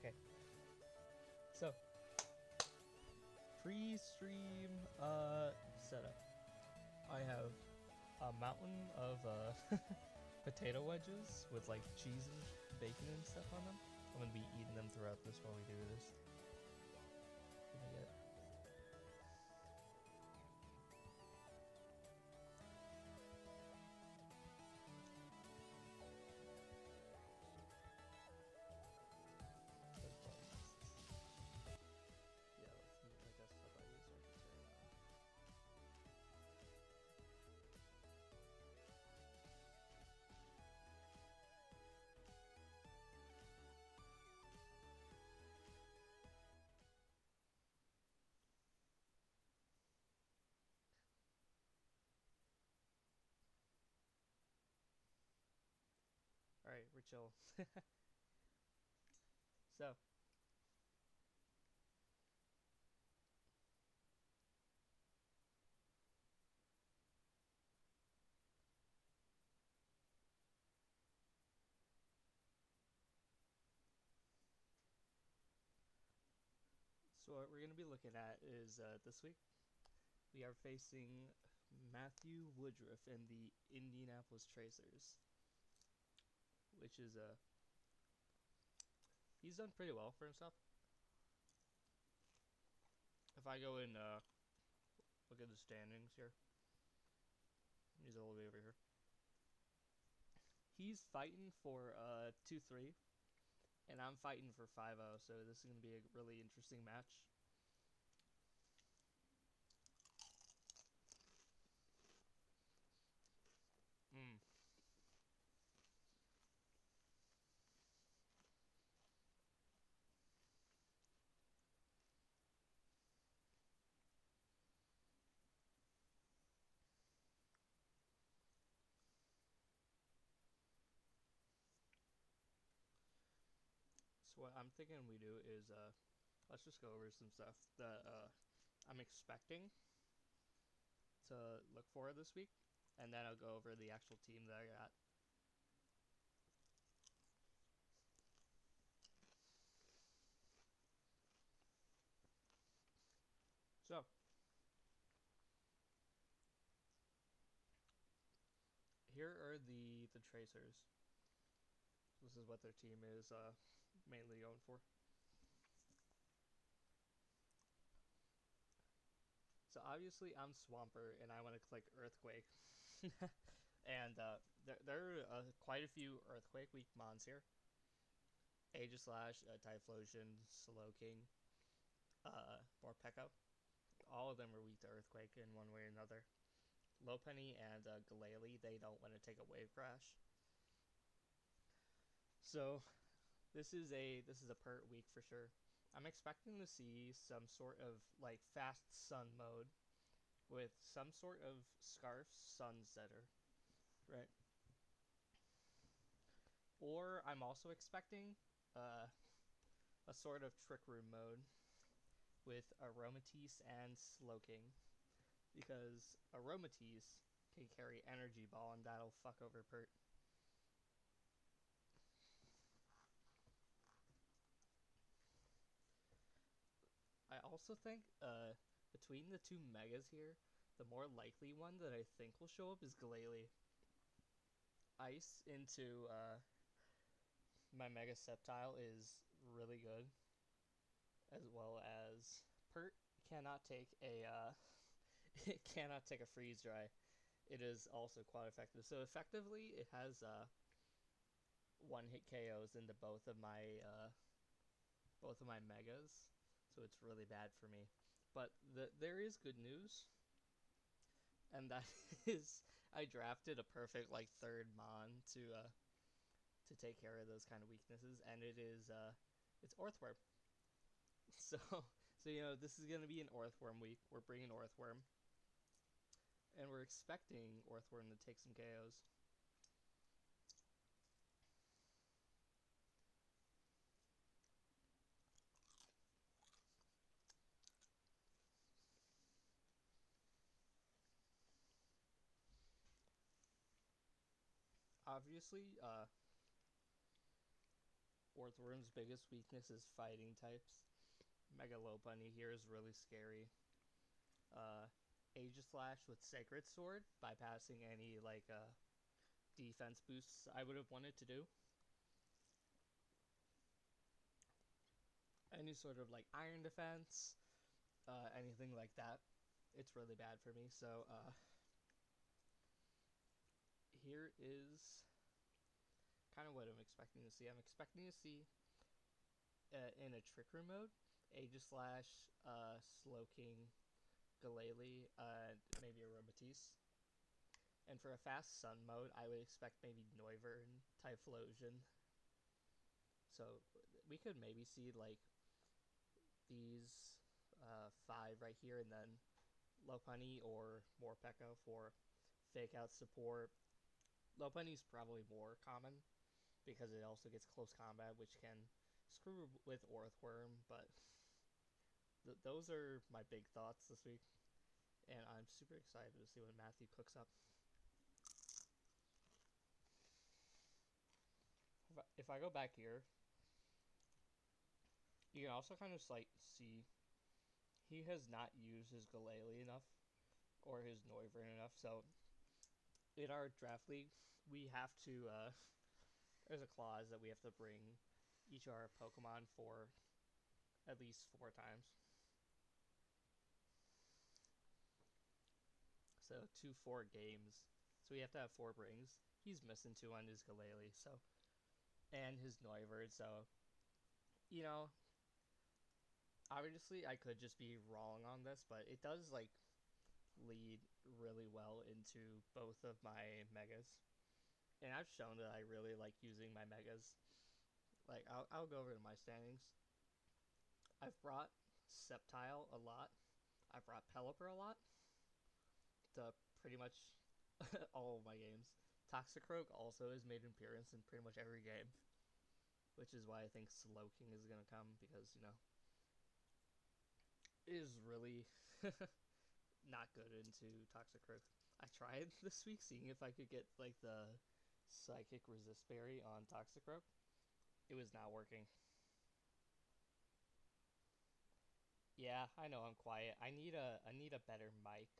Okay, so pre-stream setup. I have a mountain of potato wedges with like cheese and bacon and stuff on them. I'm gonna be eating them throughout this while we do this. Gonna get yeah, let's mute my desktop audio so I can turn it on. Alright, we're chill. So, what we're gonna be looking at is this week we are facing Matthew Woodruff and the Indianapolis Tracers, which is he's done pretty well for himself. If I go and look at the standings here, he's all the way over here. He's fighting for 2-3, and I'm fighting for 5-0. So this is gonna be a really interesting match. Hmm. So what I'm thinking we do is let's just go over some stuff that I'm expecting to look for this week, and then I'll go over the actual team that I got. So here are the Tracers. This is what their team is mainly going for. So obviously I'm Swamper, and I want to click Earthquake. And there are quite a few Earthquake weak mons here. Aegislash, Typhlosion, Slowking, Morpeko. All of them are weak to Earthquake in one way or another. Lopunny and Glalie, they don't want to take a Wave Crash. So this is a pert week for sure. I'm expecting to see some sort of like fast sun mode with some sort of Scarf Sunsetter, right? Or I'm also expecting a sort of Trick Room mode with Aromatisse and Slowking, because Aromatisse can carry Energy Ball and that'll fuck over Pert. I also think between the two Megas here, the more likely one that I think will show up is Glalie. Ice into my Mega Sceptile is really good, as well as Pert cannot take a it cannot take a freeze dry. It is also quite effective. So effectively, it has one hit KOs into both of my megas. So it's really bad for me. But there is good news, and that is I drafted a perfect like third mon to take care of those kind of weaknesses, and it is it's Orthworm. So you know, this is gonna be an Orthworm week. We're bringing Orthworm, and we're expecting Orthworm to take some KOs. Obviously, Orthworm's biggest weakness is fighting types. Mega Lopunny here is really scary. Aegislash with Sacred Sword, bypassing any defense boosts I would have wanted to do. Any sort of iron defense, anything like that, it's really bad for me. So here is kind of what I'm expecting to see. I'm expecting to see in a Trick Room mode, Aegislash, Slowking, Glalie, maybe a Robotis. And for a fast Sun mode, I would expect maybe Noivern, Typhlosion. So we could maybe see these 5 right here, and then Lopunny or Morpeko for fake out support. Lopunny's probably more common because it also gets close combat, which can screw with Orthworm, but those are my big thoughts this week, and I'm super excited to see what Matthew cooks up. If I go back here, you can also kind of see he has not used his Glalie enough or his Noivern enough, so in our draft league, we have to, there's a clause that we have to bring each of our Pokemon for at least 4 times. So 4 games. So we have to have 4 brings. He's missing 2 on his Glalie, so, and his Noivern, so, obviously I could just be wrong on this, but it does, lead really well into both of my Megas. And I've shown that I really like using my Megas. I'll go over to my standings. I've brought Sceptile a lot. I've brought Pelipper a lot. To pretty much all of my games. Toxicroak also has made an appearance in pretty much every game. Which is why I think Slowking is going to come, because, it is really not good into Toxicroak. I tried this week seeing if I could get, the Psychic Resist Berry on Toxicroak. It was not working. Yeah, I know I'm quiet. I need a better mic.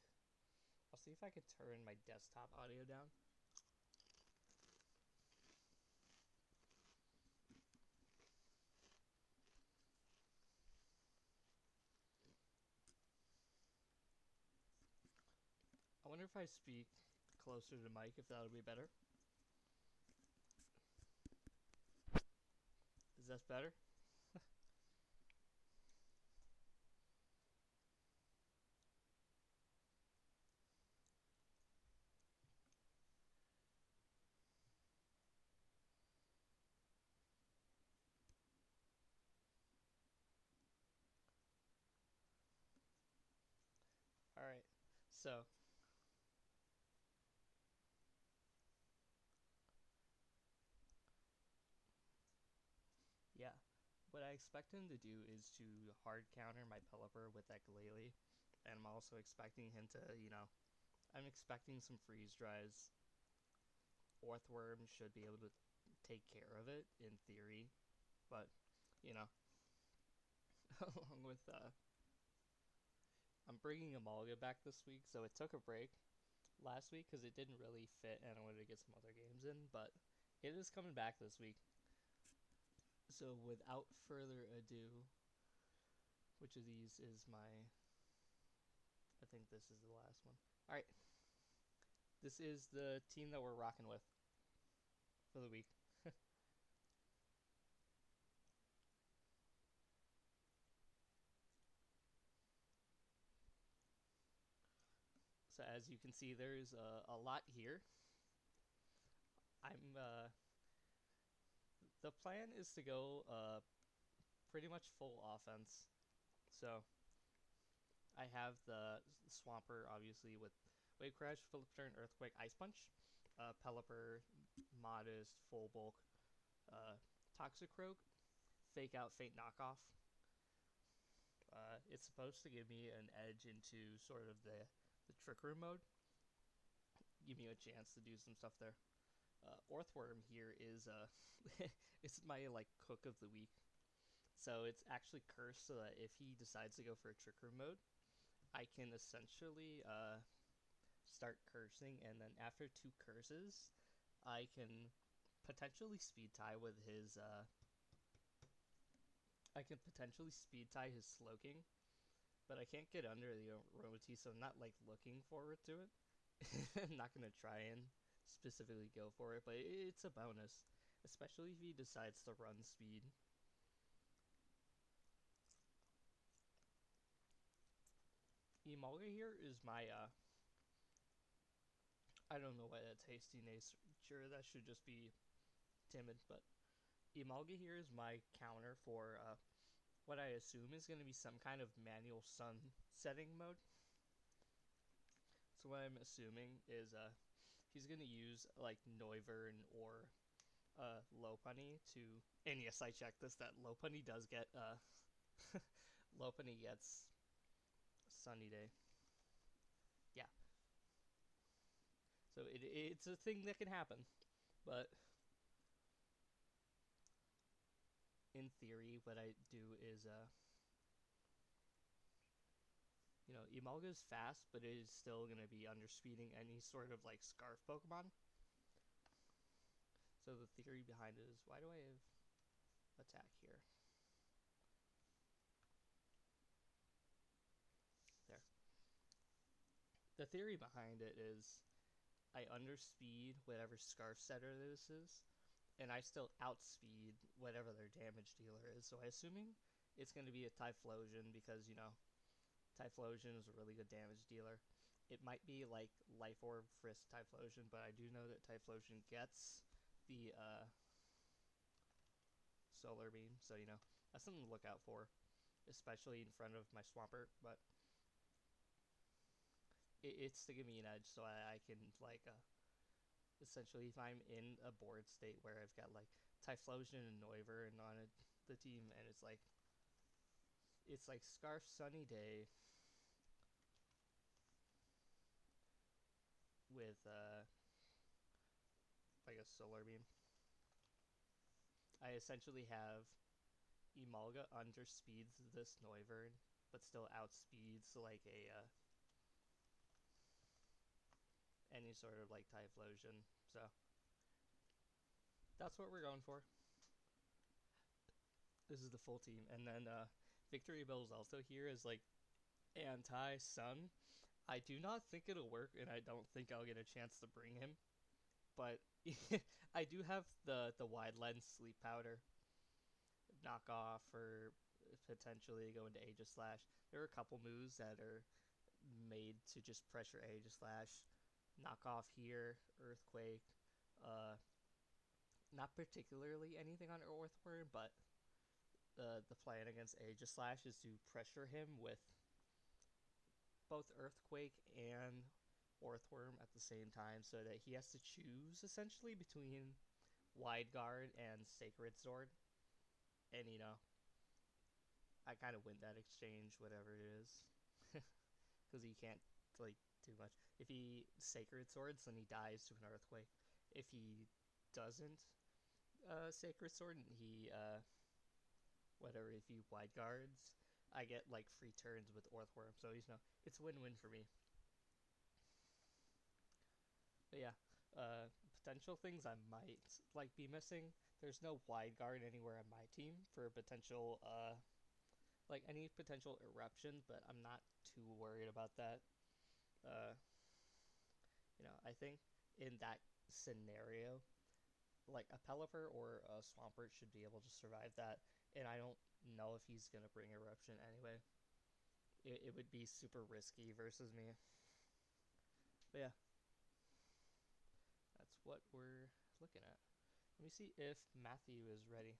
I'll see if I could turn my desktop audio down. I wonder if I speak closer to the mic, if that'll be better. Is that better? Alright, so yeah, what I expect him to do is to hard counter my Pelipper with that Glalie, and I'm also expecting him to, I'm expecting some freeze dries. Orthworm should be able to take care of it in theory, but along with I'm bringing Amalia back this week, so it took a break last week because it didn't really fit and I wanted to get some other games in, but it is coming back this week. So without further ado, which of these is my, I think this is the last one. Alright, this is the team that we're rocking with for the week. So as you can see, there's a lot here. I'm the plan is to go pretty much full offense. So I have the Swampert, obviously, with Wave Crash, Flip Turn, Earthquake, Ice Punch, Pelipper, Modest, Full Bulk, Toxicroak, Fake Out, Fate Knockoff. It's supposed to give me an edge into sort of the Trick Room mode. Give me a chance to do some stuff there. Orthworm here is it's my like cook of the week. So it's actually cursed so that if he decides to go for a trick room mode, I can essentially start cursing, and then after 2 curses, I can potentially speed tie with his. I can potentially speed tie his Slowking, but I can't get under the Aromatisse, so I'm not like looking forward to it. I'm not gonna try and specifically go for it, but it's a bonus, especially if he decides to run speed. Emolga here is my I don't know why that's hasty nature. That should just be timid, but Emolga here is my counter for what I assume is going to be some kind of manual sun setting mode. So what I'm assuming is he's going to use like Noivern or Lopunny to, and yes, I checked this, that Lopunny does get Lopunny gets Sunny Day. Yeah. So it's a thing that can happen, but in theory, what I do is Emolga is fast, but it is still going to be underspeeding any sort of like Scarf Pokemon. So the theory behind it is, why do I have attack here? There. The theory behind it is I underspeed whatever Scarf Setter this is, and I still outspeed whatever their damage dealer is. So I'm assuming it's going to be a Typhlosion because, Typhlosion is a really good damage dealer. It might be like Life Orb, Frisk, Typhlosion, but I do know that Typhlosion gets the Solar Beam, so that's something to look out for, especially in front of my Swampert. But it's to give me an edge, so I can like essentially, if I'm in a board state where I've got like Typhlosion and Noivern on the team, and it's like Scarf Sunny Day with like a Solar Beam. I essentially have Emolga underspeeds this Noivern, but still outspeeds like a any sort of like Typhlosion. So that's what we're going for. This is the full team, and then Victory Bell is also here as like anti-Sun. I do not think it'll work, and I don't think I'll get a chance to bring him. But I do have the wide lens sleep powder knockoff for potentially go into Aegislash. There are a couple moves that are made to just pressure Aegislash. Knockoff here, Earthquake. Not particularly anything on Earthworm, but the plan against Aegislash is to pressure him with both Earthquake and Orthworm at the same time, so that he has to choose essentially between Wide Guard and Sacred Sword. And I kind of win that exchange, whatever it is, because he can't like do much. If he Sacred Swords, then he dies to an Earthquake. If he doesn't Sacred Sword, and he whatever, if he Wide Guards, I get like free turns with Orthworm. So it's win-win for me. But yeah, potential things I might like be missing. There's no Wide Guard anywhere on my team for potential like any potential eruption, but I'm not too worried about that. Uh, I think in that scenario, like a Pelipper or a Swampert should be able to survive that, and I don't know if he's gonna bring eruption anyway. It would be super risky versus me. But yeah, that's what we're looking at. Let me see if Matthew is ready.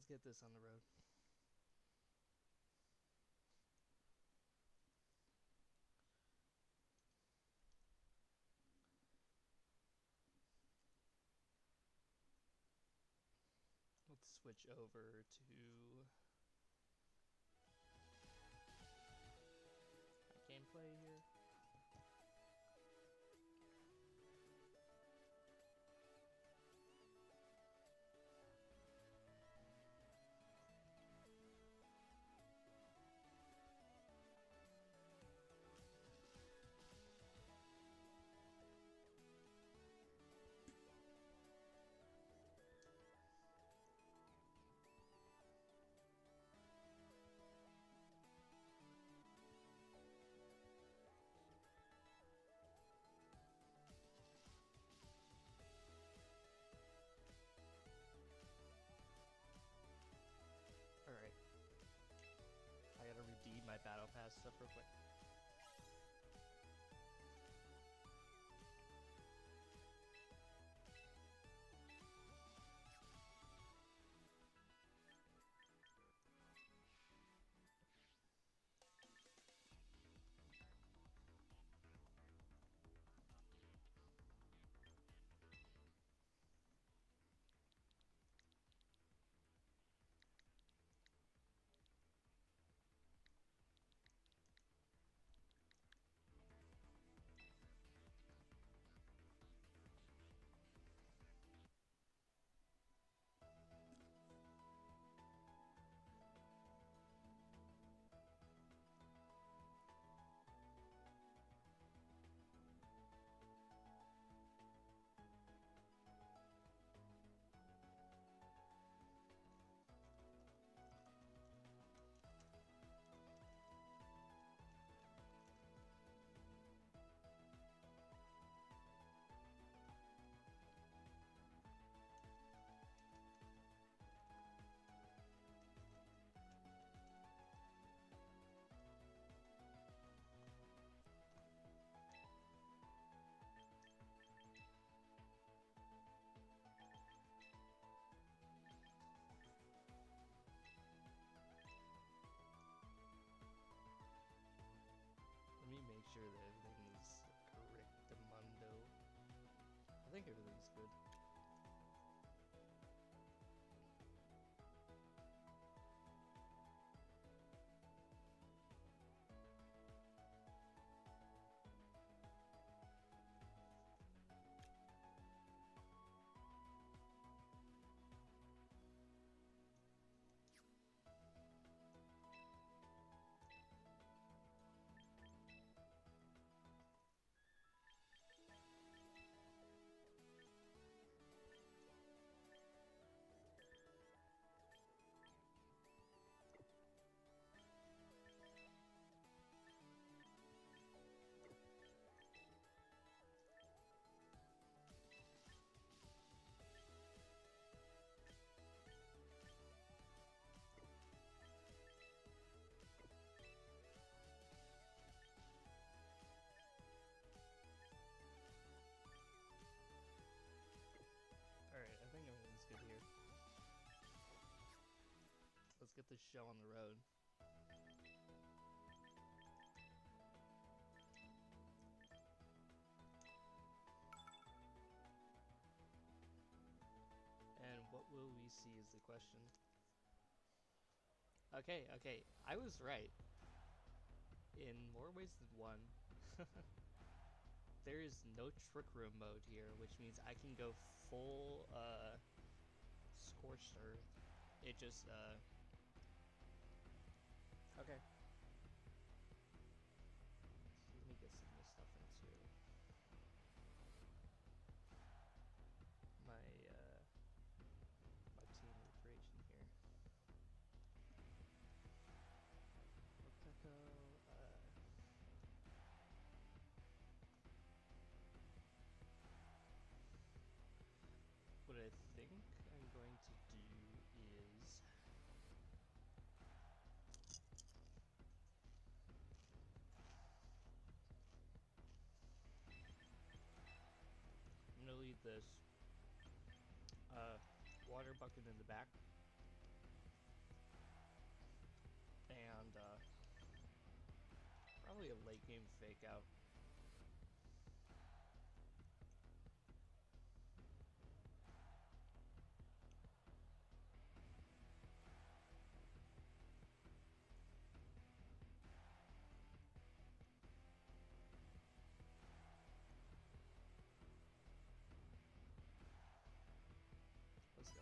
Let's get this on the road. Let's switch over to my gameplay here. Alright. I gotta redeem my battle pass stuff real quick. Let me make sure that everything is correctamundo. I think everything's good. Alright, I think everything's good here. Let's get this show on the road. And what will we see is the question. Okay, I was right. In more ways than one. There is no trick room mode here, which means I can go full scorched earth. It just okay. Let me get some of this stuff into my my team creation here. Woodpecker, what I think I'm going to do is I'm gonna leave this water bucket in the back, late game fake out. Let's go.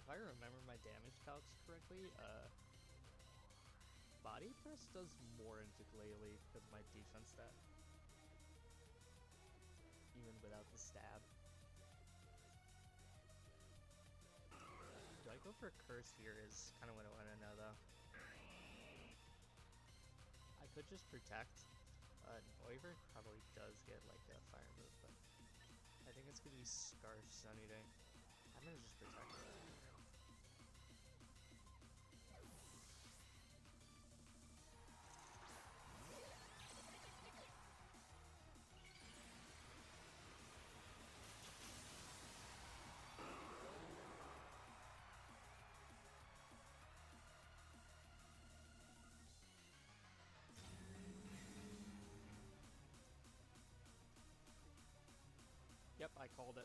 If I remember my damage calcs correctly, body press does more into Glalie because of my defense stat. Even without the stab. Do I go for a curse here is kind of what I want to know though. I could just protect. Noivern probably does get like a fire move, but I think it's gonna be Scarf Sunny Day. I'm gonna just protect it. Yep, I called it.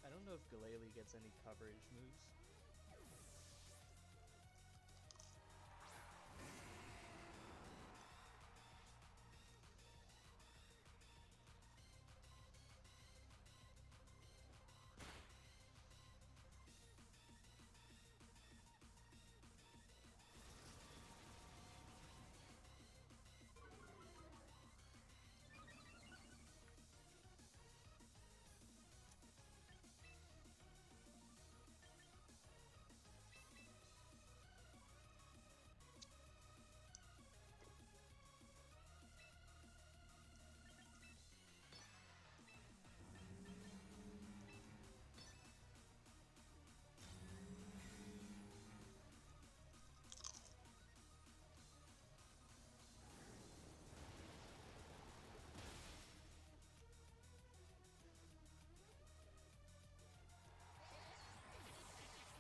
I don't know if Glalie gets any coverage moves.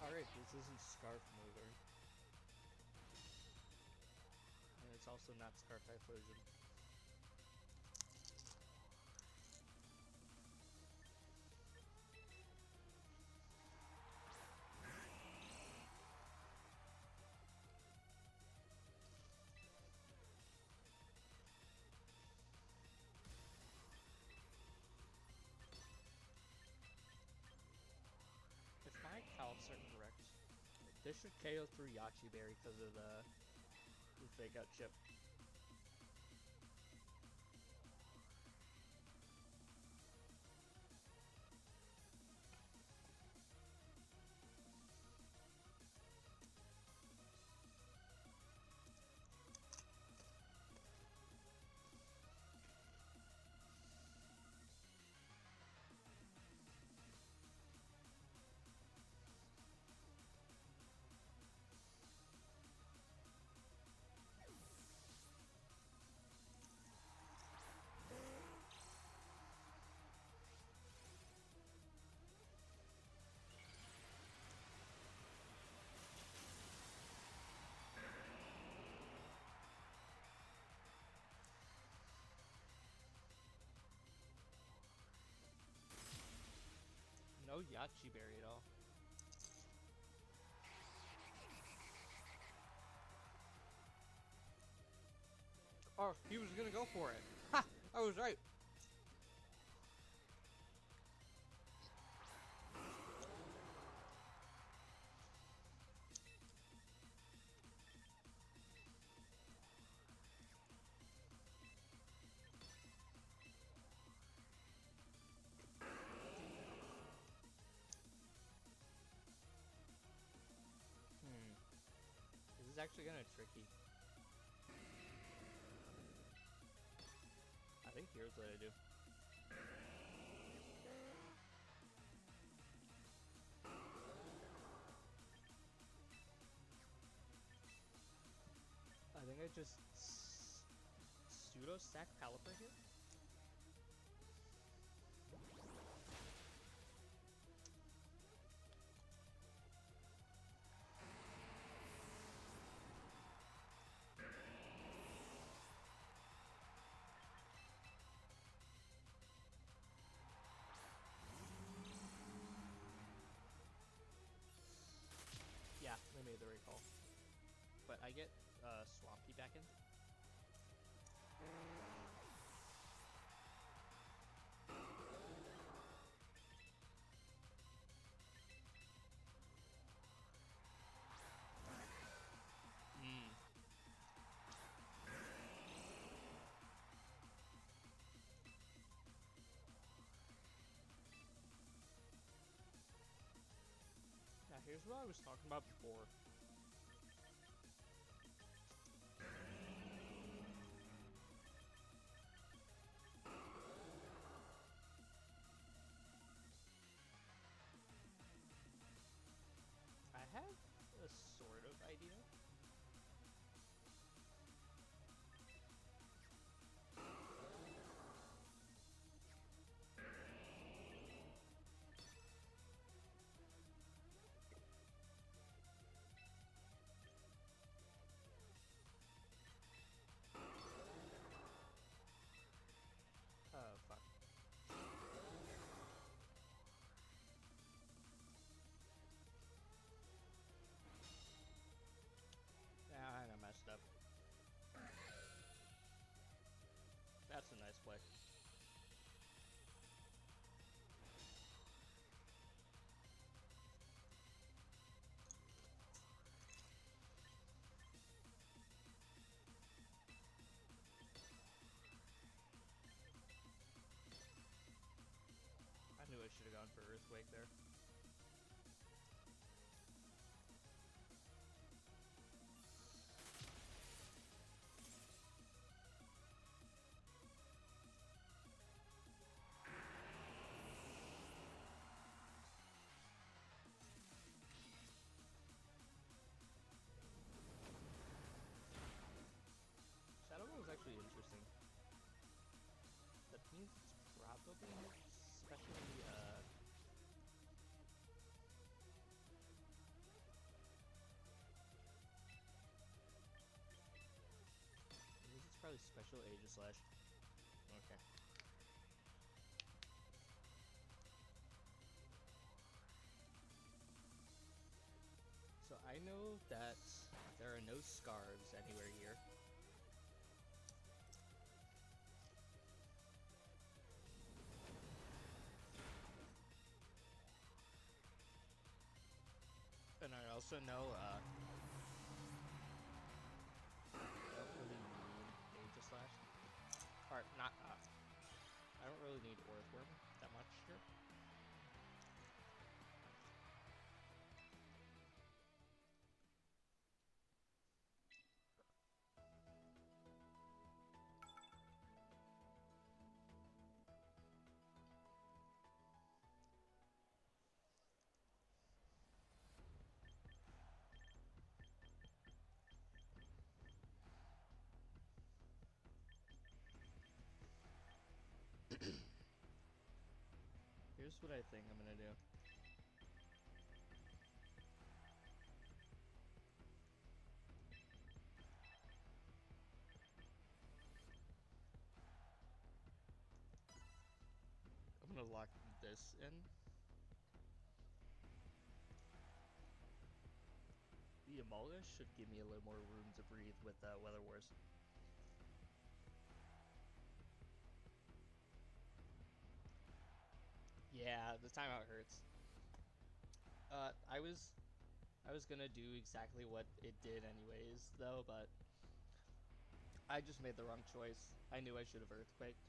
Alright, this isn't Scarf Mover. And it's also not Scarf Typhlosion. If my calcs are correct, this should KO through Yachi Berry because of the fake out chip. No Yachi Berry at all. Oh, he was gonna go for it. Ha! I was right. This is actually kind of tricky. I think here's what I do. I think I just pseudo stack Caliper here. Yeah, they made the right call. But I get Swampy back in. Now here's what I was talking about before. I have a sort of idea. Fuck. Yeah, I messed up. That's a nice play. I knew I should have gone for Earthquake there. Shadow Ball is actually interesting. That means it's probably especially it means it's probably special Aegislash. Okay. So I know that there are no scarves anywhere here. And I also know I don't really need Aegislash. Or not I don't really need Earthworm that much here. Here's what I think I'm gonna do. I'm gonna lock this in. The Emolga should give me a little more room to breathe with Weather Wars. Yeah, the timeout hurts. I was gonna do exactly what it did anyways, though, but I just made the wrong choice. I knew I should have earthquaked.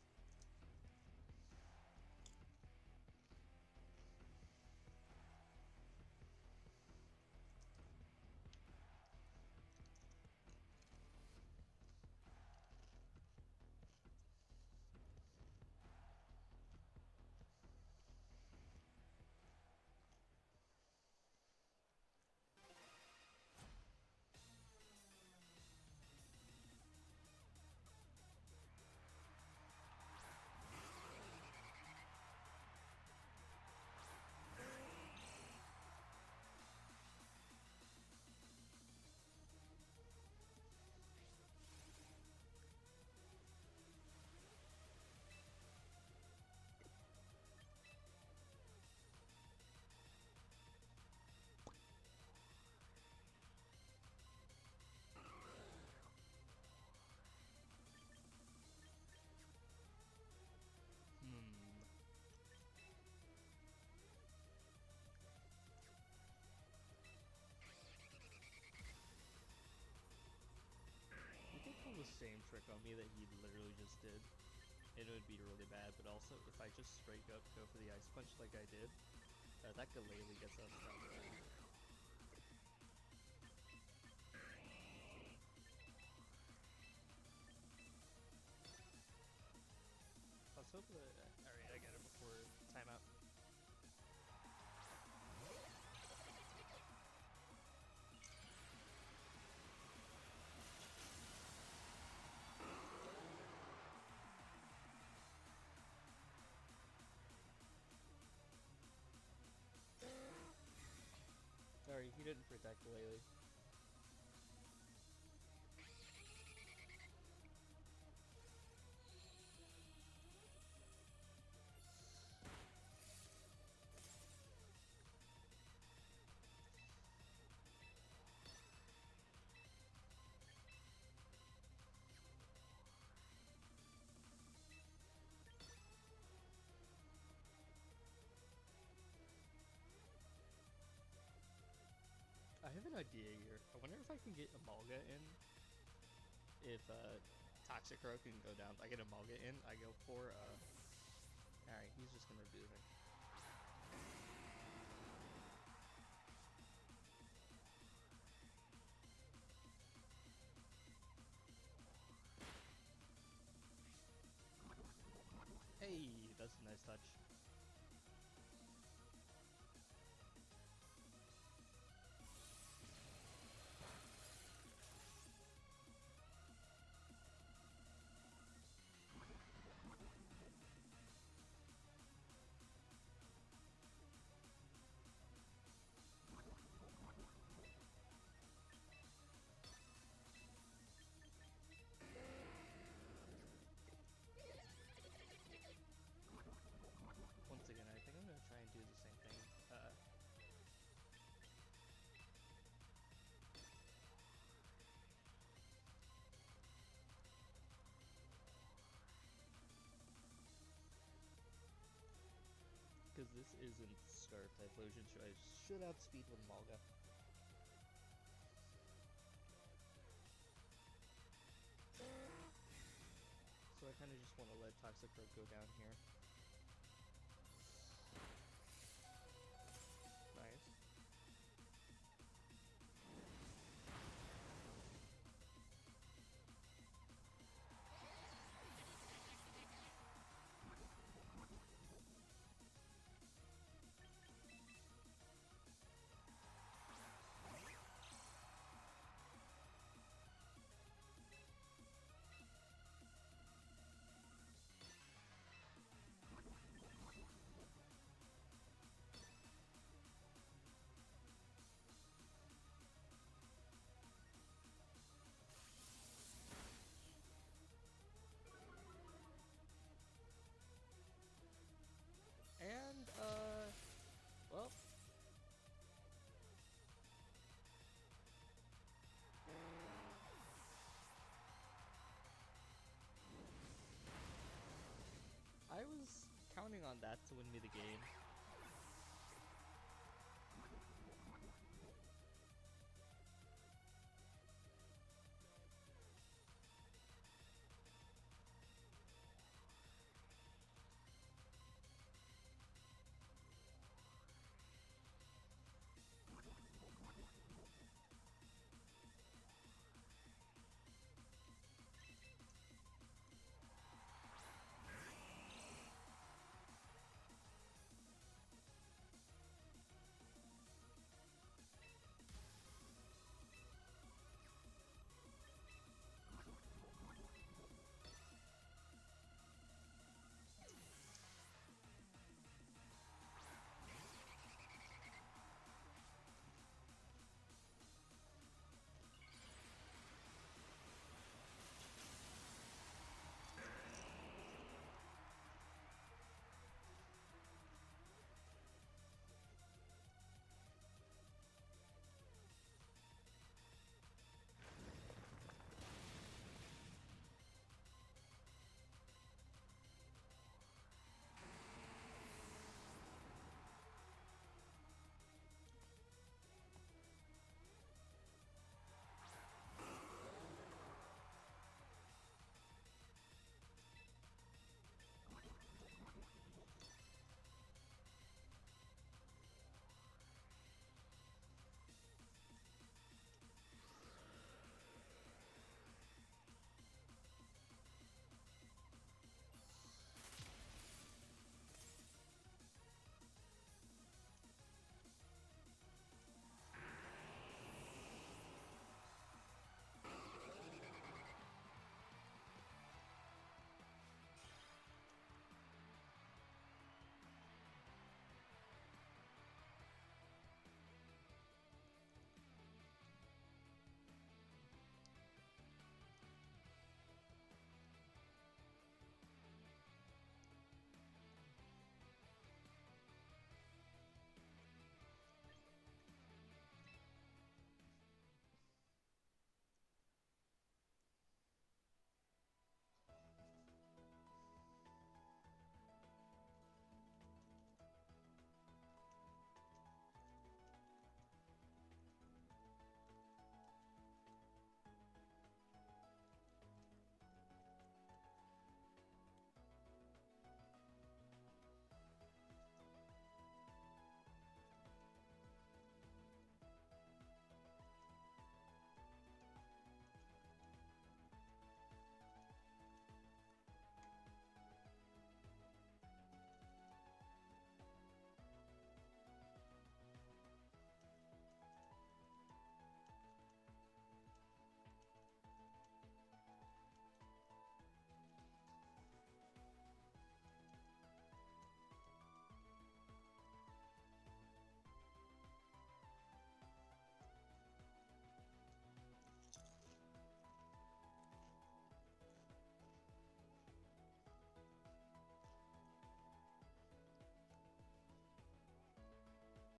He could pull the same trick on me that he literally just did. It would be really bad, but also if I just straight up go for the ice punch like I did, that Galele gets us down there. Let's hope that. Alright, I get it before timeout. Sorry, he didn't protect Galele. I have an idea here. I wonder if I can get Amalga in. If Toxic Crow can go down, I get Amalga in. I go for Alright, he's just gonna do it. Hey, that's a nice touch. Once again, I think I'm gonna try and do the same thing. Because this isn't Scarf Typhlosion, so I should outspeed with Amalga. So I kind of just want to let Toxic Crow go down here. Nice. And, well. I was counting on that to win me the game.